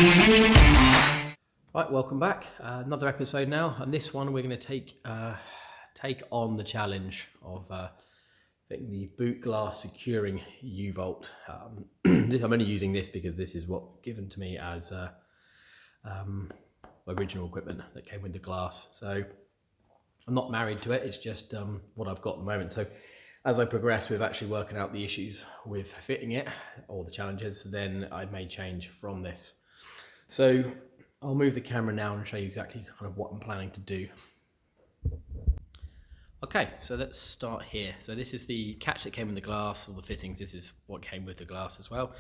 Right, welcome back. Another episode now, and this one we're going to take on the challenge of fitting the boot glass securing U-bolt. I'm only using this because this is what given to me as original equipment that came with the glass. So I'm not married to it. It's just what I've got at the moment. So as I progress with actually working out the issues with fitting it or the challenges, then I may change from this. So I'll move the camera now and show you exactly kind of what I'm planning to do. Okay, so let's start here. So this is the catch that came with the glass, or the fittings. This is what came with the glass as well.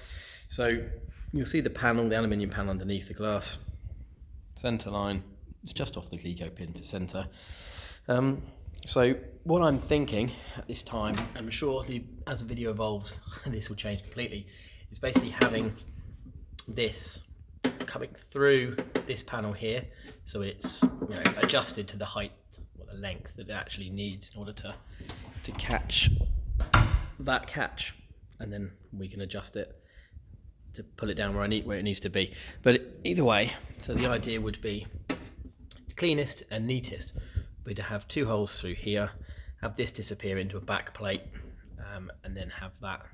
So you'll see the panel, the aluminium panel underneath the glass. Center line, it's just off the Glico pin to center. So what I'm thinking at this time, I'm sure as the video evolves, this will change completely, is basically having this coming through this panel here, so it's adjusted to the height or the length that it actually needs in order to catch that catch, and then we can adjust it to pull it down where it needs to be. But either way, so the idea would be the cleanest and neatest would be to have two holes through here, have this disappear into a back plate, and then have that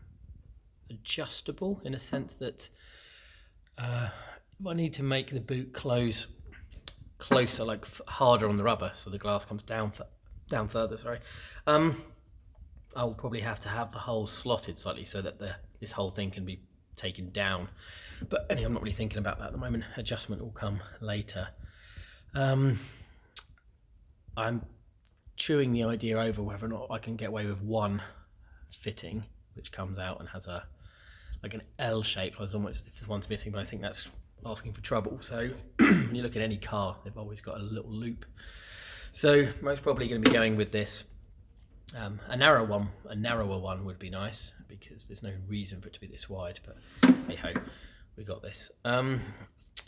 adjustable in a sense that if I need to make the boot close closer, like harder on the rubber, so the glass comes down further, sorry, I'll probably have to have the holes slotted slightly so that this whole thing can be taken down. But anyway, I'm not really thinking about that at the moment. Adjustment will come later. I'm chewing the idea over whether or not I can get away with one fitting which comes out and has like an L shape. I was almost, if one's missing, but I think that's asking for trouble. So when you look at any car, they've always got a little loop. So most probably going to be going with this. A narrower one would be nice because there's no reason for it to be this wide, but hey ho, we got this.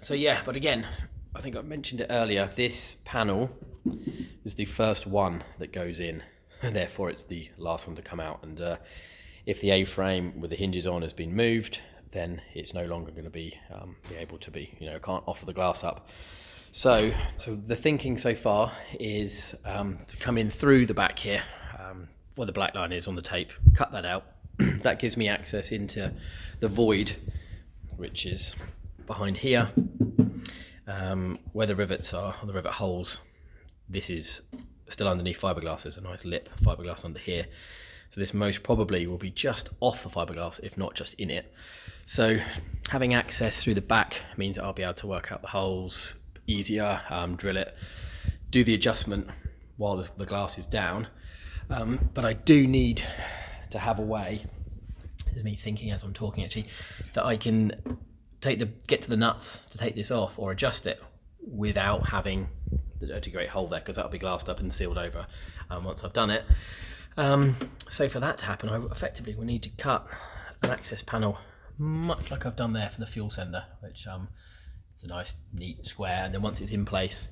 So yeah, but again, I think I mentioned it earlier, this panel is the first one that goes in, and therefore it's the last one to come out. And if the A-frame with the hinges on has been moved, then it's no longer going to be able to be, can't offer the glass up. So the thinking so far is to come in through the back here, where the black line is on the tape, cut that out. That gives me access into the void, which is behind here, where the rivets are, or the rivet holes. This is still underneath fiberglass. There's a nice lip fiberglass under here. So this most probably will be just off the fiberglass, if not just in it. So having access through the back means that I'll be able to work out the holes easier, drill it, do the adjustment while the glass is down. But I do need to have a way, this is me thinking as I'm talking actually, that I can get to the nuts to take this off or adjust it without having the dirty great hole there, because that'll be glassed up and sealed over once I've done it. So for that to happen, I effectively will need to cut an access panel, much like I've done there for the fuel sender, which it's a nice neat square, and then once it's in place,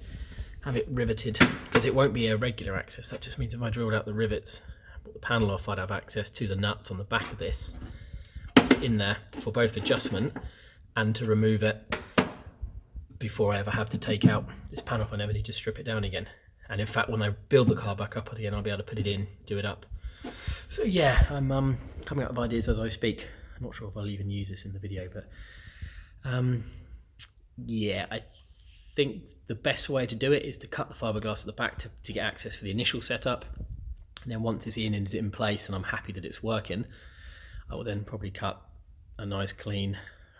have it riveted, because it won't be a regular access. That just means if I drilled out the rivets, put the panel off, I'd have access to the nuts on the back of this in there for both adjustment and to remove it before I ever have to take out this panel if I never need to strip it down again. And in fact, when I build the car back up again, I'll be able to put it in, do it up. So yeah, I'm coming up with ideas as I speak. I'm not sure if I'll even use this in the video, but yeah, I think the best way to do it is to cut the fiberglass at the back to get access for the initial setup. And then once it's in place and I'm happy that it's working, I will then probably cut a nice clean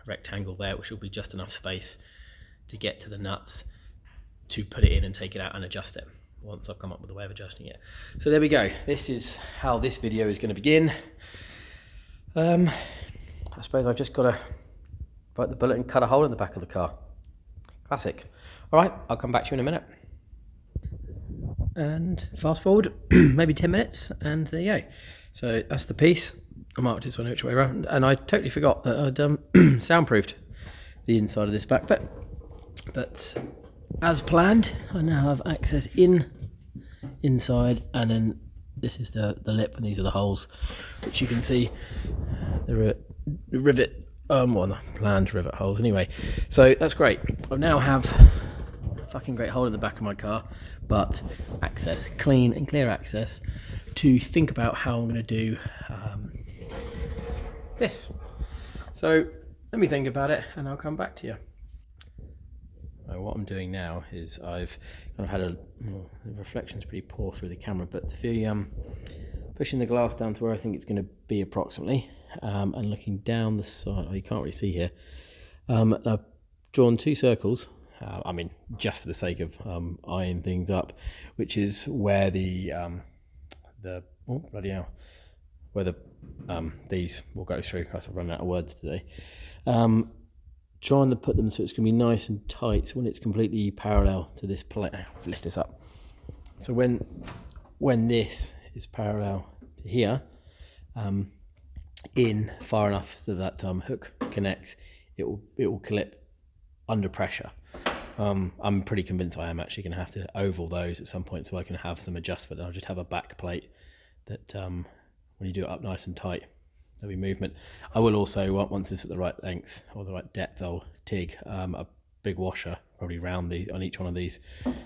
rectangle there, which will be just enough space to get to the nuts to put it in and take it out and adjust it once I've come up with a way of adjusting it. So there we go. This is how this video is going to begin. I suppose I've just got to bite the bullet and cut a hole in the back of the car. Classic. All right, I'll come back to you in a minute. And fast forward maybe 10 minutes, and there you go. So that's the piece. I marked it so I know which way around, and I totally forgot that I'd soundproofed the inside of this back bit. But as planned, I now have access inside, and then this is the lip, and these are the holes, which you can see. There are rivet well, the planned rivet holes anyway. So that's great. I now have a fucking great hole in the back of my car, but access, clean and clear access to think about how I'm going to do this. So let me think about it and I'll come back to you. What I'm doing now is I've kind of had the reflection's pretty poor through the camera, but if you pushing the glass down to where I think it's going to be approximately, and looking down the side, you can't really see here, I've drawn 2 circles, I mean just for the sake of eyeing things up, which is where the oh bloody hell, where these will go through, because I've run out of words today. Trying to put them so it's going to be nice and tight, so when it's completely parallel to this plate. Lift this up. So when this is parallel to here, in far enough that hook connects, it will clip under pressure. I'm pretty convinced I am actually going to have to oval those at some point so I can have some adjustment. I'll just have a back plate that when you do it up nice and tight, there'll be movement. I will also, once it's at the right length or the right depth, I'll TIG a big washer probably round on each one of these,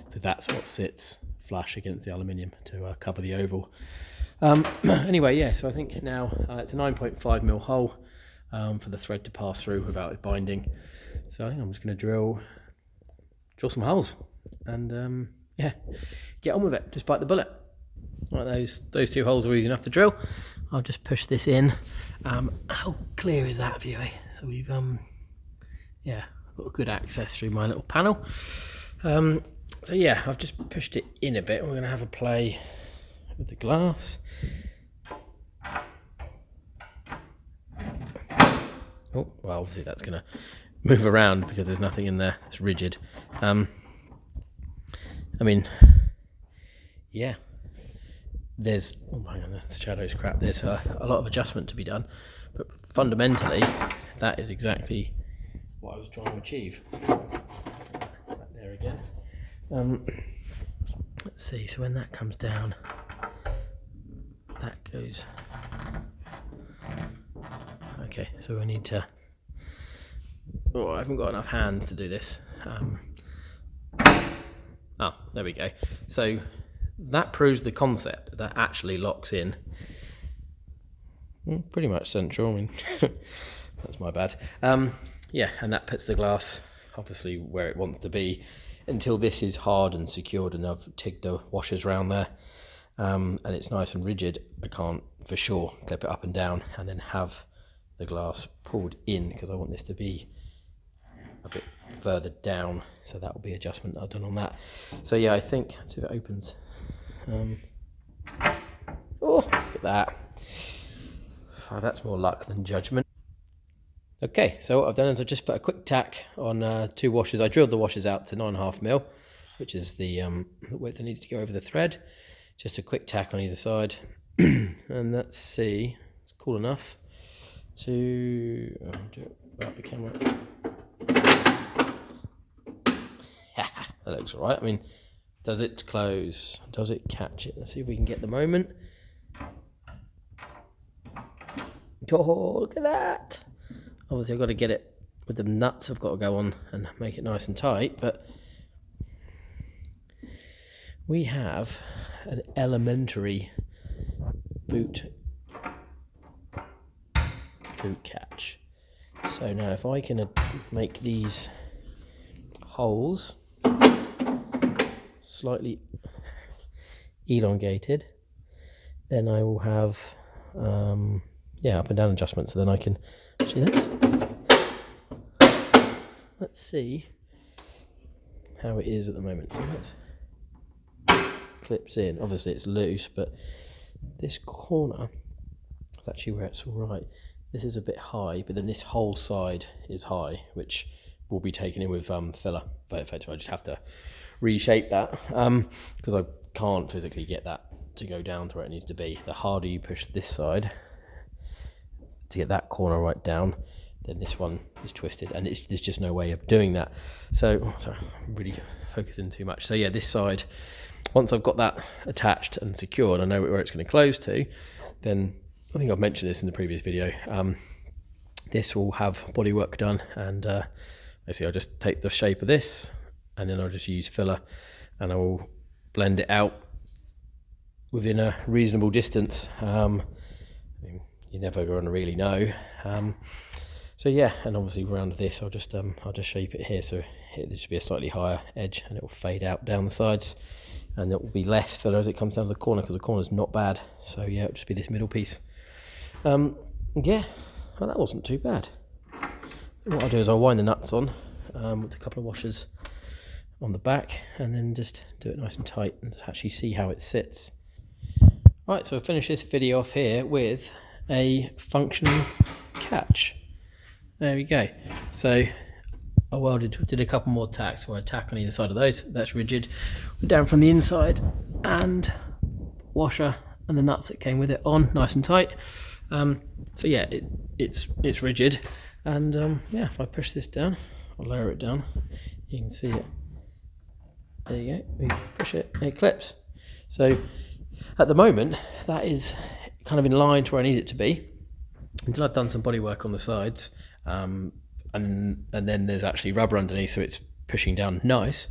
so that's what sits flush against the aluminium to cover the oval. Anyway, yeah, so I think now it's a 9.5mm hole for the thread to pass through without it binding. So I think I'm just going to drill some holes and yeah, get on with it. Just bite the bullet. Right, those 2 holes are easy enough to drill. I'll just push this in. How clear is that view? So we've yeah, got good access through my little panel. So yeah, I've just pushed it in a bit. We're going to have a play with the glass. Oh, well, obviously that's going to move around because there's nothing in there. It's rigid. I mean, yeah. There's, oh hang on, the shadow's crap. There's a lot of adjustment to be done, but fundamentally, that is exactly what I was trying to achieve. Right there again. Let's see. So when that comes down, that goes. Okay, so we need to. Oh, I haven't got enough hands to do this. Oh, there we go. So that proves the concept. That actually locks in pretty much central. I mean, that's my bad. Yeah, and that puts the glass obviously where it wants to be until this is hard and secured, and I've tigged the washers around there, and it's nice and rigid. I can't for sure clip it up and down and then have the glass pulled in, because I want this to be a bit further down, so that will be adjustment I've done on that. So yeah, I think, let's see if it opens. Oh, look at that. Oh, that's more luck than judgment. Okay, so what I've done is I've just put a quick tack on 2 washers. I drilled the washers out to 9.5mm, which is the width I needed to go over the thread. Just a quick tack on either side. And let's see, it's cool enough to do it without the camera. That looks all right. I mean, does it close? Does it catch it? Let's see if we can get the moment. Oh, look at that. Obviously, I've got to get it with the nuts. I've got to go on and make it nice and tight. But we have an elementary boot catch. So now if I can make these holes slightly elongated, then I will have yeah, up and down adjustments, so then I can actually let's see how it is at the moment. So let's clips in. Obviously it's loose, but this corner is actually where it's all right. This is a bit high, but then this whole side is high, which will be taken in with filler. But effectively I just have to reshape that because I can't physically get that to go down to where it needs to be. The harder you push this side to get that corner right down, then this one is twisted, and there's just no way of doing that. So sorry, I'm really focusing too much. So yeah, this side, once I've got that attached and secured, I know where it's going to close to, then I think I've mentioned this in the previous video, this will have bodywork done, and basically I'll just take the shape of this and then I'll just use filler and I will blend it out within a reasonable distance. I mean, you're never going to really know. So yeah, and obviously around this I'll just shape it here, so there should be a slightly higher edge and it will fade out down the sides, and it will be less filler as it comes down to the corner, because the corner's not bad. So yeah, it'll just be this middle piece. Yeah, well, that wasn't too bad. What I'll do is I'll wind the nuts on with a couple of washers on the back, and then just do it nice and tight and actually see how it sits. Right, so I'll finish this video off here with a functioning catch. There we go. So I did a couple more tacks, or a tack on either side of those. That's rigid. We're down from the inside, and washer and the nuts that came with it on, nice and tight. So yeah, it's rigid, and yeah, if I push this down, I'll lower it down. You can see it. There you go. We push it, it clips. So at the moment, that is kind of in line to where I need it to be, until I've done some body work on the sides. And then there's actually rubber underneath, so it's pushing down nice.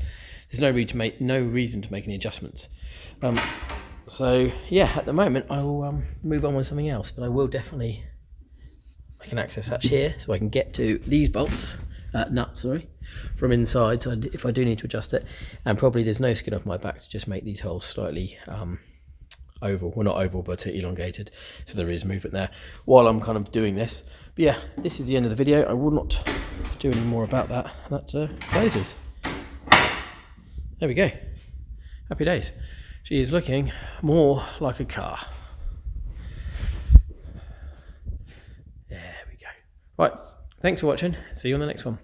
There's no reason to make any adjustments. So yeah, at the moment I will move on with something else, but I will definitely make an access hatch here so I can get to these bolts, nuts, sorry, from inside. So if I do need to adjust it, and probably there's no skin off my back to just make these holes slightly oval, well not oval but elongated, so there is movement there while I'm kind of doing this. But yeah, this is the end of the video. I will not do any more about that. That closes. There we go. Happy days. She is looking more like a car. There we go. Right, thanks for watching. See you on the next one.